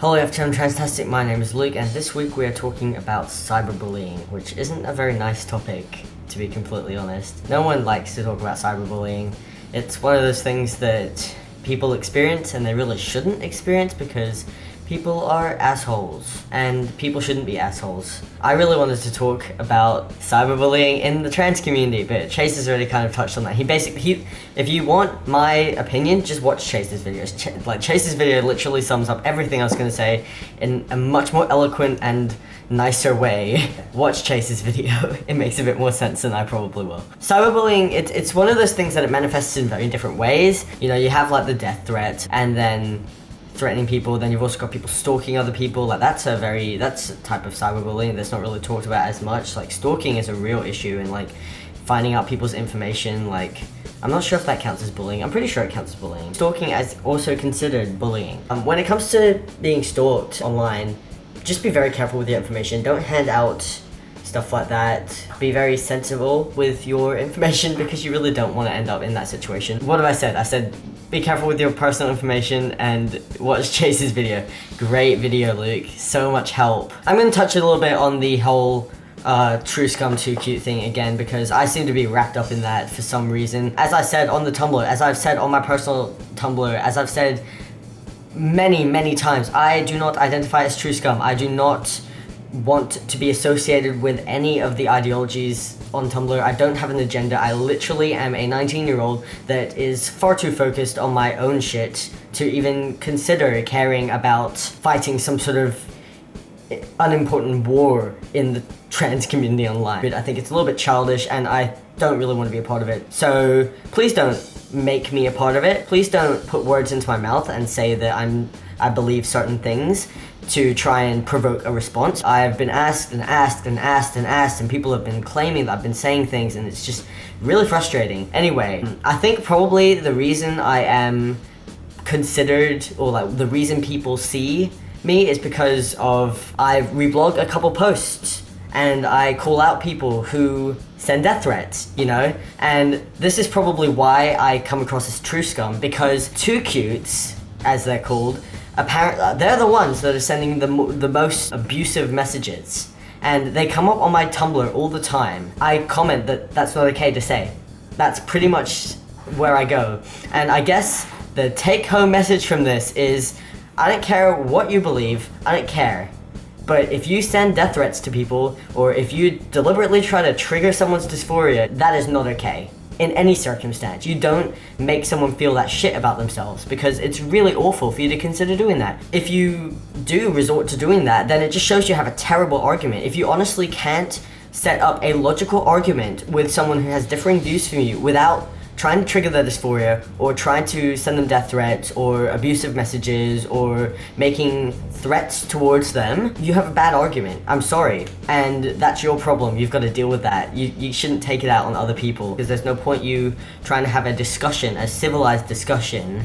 Hello FTM Transtastic, my name is Luke, and this week we are talking about cyberbullying, which isn't a very nice topic, to be completely honest. No one likes to talk about cyberbullying. It's one of those things that people experience and they really shouldn't experience because people are assholes, and people shouldn't be assholes. I really wanted to talk about cyberbullying in the trans community, but Chase has already kind of touched on that. If you want my opinion, just watch Chase's videos. Chase's video literally sums up everything I was going to say in a much more eloquent and nicer way. Watch Chase's video. It makes a bit more sense than I probably will. Cyberbullying, it's one of those things that it manifests in very different ways. You know, you have like the death threat, and then threatening people, then you've also got people stalking other people. Like that's a type of cyberbullying that's not really talked about as much. Like stalking is a real issue, and like finding out people's information, like I'm not sure if that counts as bullying. I'm pretty sure it counts as bullying. Stalking is also considered bullying. When it comes to being stalked online, just be very careful with your information. Don't hand out stuff like that. Be very sensible with your information because you really don't want to end up in that situation. What have I said? I said be careful with your personal information and watch Chase's video. Great video, Luke. So much help. I'm going to touch a little bit on the whole truce scum too cute thing again because I seem to be wrapped up in that for some reason. As I said on the Tumblr, as I've said on my personal Tumblr, as I've said many times, I do not identify as truce scum. I do not want to be associated with any of the ideologies on Tumblr. I don't have an agenda. I literally am a 19-year-old that is far too focused on my own shit to even consider caring about fighting some sort of unimportant war in the trans community online. But I think it's a little bit childish and I don't really want to be a part of it. So please don't make me a part of it. Please don't put words into my mouth and say that I believe certain things to try and provoke a response. I've been asked and people have been claiming that I've been saying things, and it's just really frustrating. Anyway, I think probably the reason I am considered, or like the reason people see me is because of I reblog a couple posts and I call out people who send death threats, you know? And this is probably why I come across as truce scum, because too cutes, as they're called, apparently they're the ones that are sending the most abusive messages, and they come up on my Tumblr all the time. I comment that that's not okay to say. That's pretty much where I go. And I guess the take-home message from this is I don't care what you believe, I don't care. But if you send death threats to people, or if you deliberately try to trigger someone's dysphoria, that is not okay. In any circumstance, you don't make someone feel that shit about themselves, because it's really awful for you to consider doing that. If you do resort to doing that, then it just shows you have a terrible argument. If you honestly can't set up a logical argument with someone who has differing views from you without trying to trigger their dysphoria, or trying to send them death threats, or abusive messages, or making threats towards them, you have a bad argument. I'm sorry. And that's your problem. You've got to deal with that. You shouldn't take it out on other people, because there's no point you trying to have a discussion, a civilized discussion,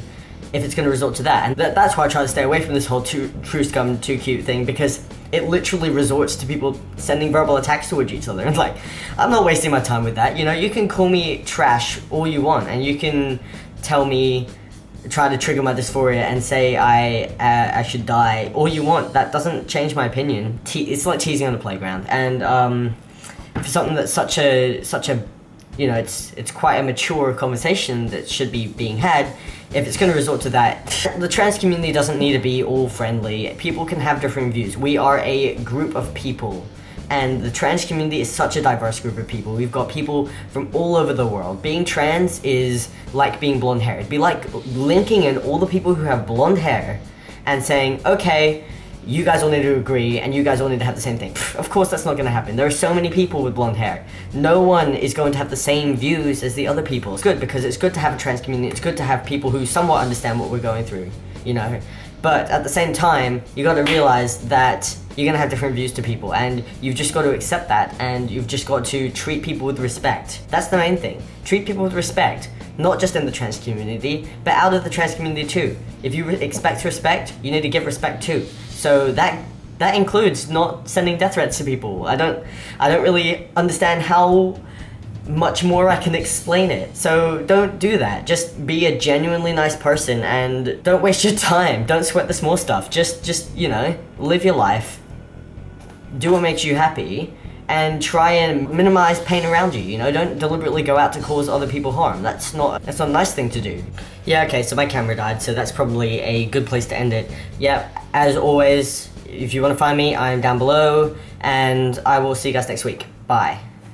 if it's going to resort to that. And that's why I try to stay away from this whole truce scum too cute thing, because it literally resorts to people sending verbal attacks towards each other. And like, I'm not wasting my time with that. You know, you can call me trash all you want, and you can tell me, try to trigger my dysphoria and say I should die all you want. That doesn't change my opinion. It's like teasing on the playground. And for something that's such a you know, it's quite a mature conversation that should be being had. If it's going to resort to that, the trans community doesn't need to be all friendly. People can have different views. We are a group of people, and the trans community is such a diverse group of people. We've got people from all over the world. Being trans is like being blonde hair. It'd be like linking in all the people who have blonde hair and saying, okay, you guys all need to agree, and you guys all need to have the same thing. Of course that's not going to happen. There are so many people with blonde hair. No one is going to have the same views as the other people. It's good, because it's good to have a trans community. It's good to have people who somewhat understand what we're going through, you know? But at the same time, you got to realize that you're going to have different views to people, and you've just got to accept that, and you've just got to treat people with respect. That's the main thing. Treat people with respect. Not just in the trans community, but out of the trans community too. If you expect respect, you need to give respect too. So that includes not sending death threats to people. I don't really understand how much more I can explain it. So don't do that. Just be a genuinely nice person and don't waste your time. Don't sweat the small stuff. Just, you know, live your life. Do what makes you happy and try and minimize pain around you, you know? Don't deliberately go out to cause other people harm. That's not a nice thing to do. Yeah, okay, so my camera died, so that's probably a good place to end it. Yeah, as always, if you want to find me, I'm down below, and I will see you guys next week. Bye.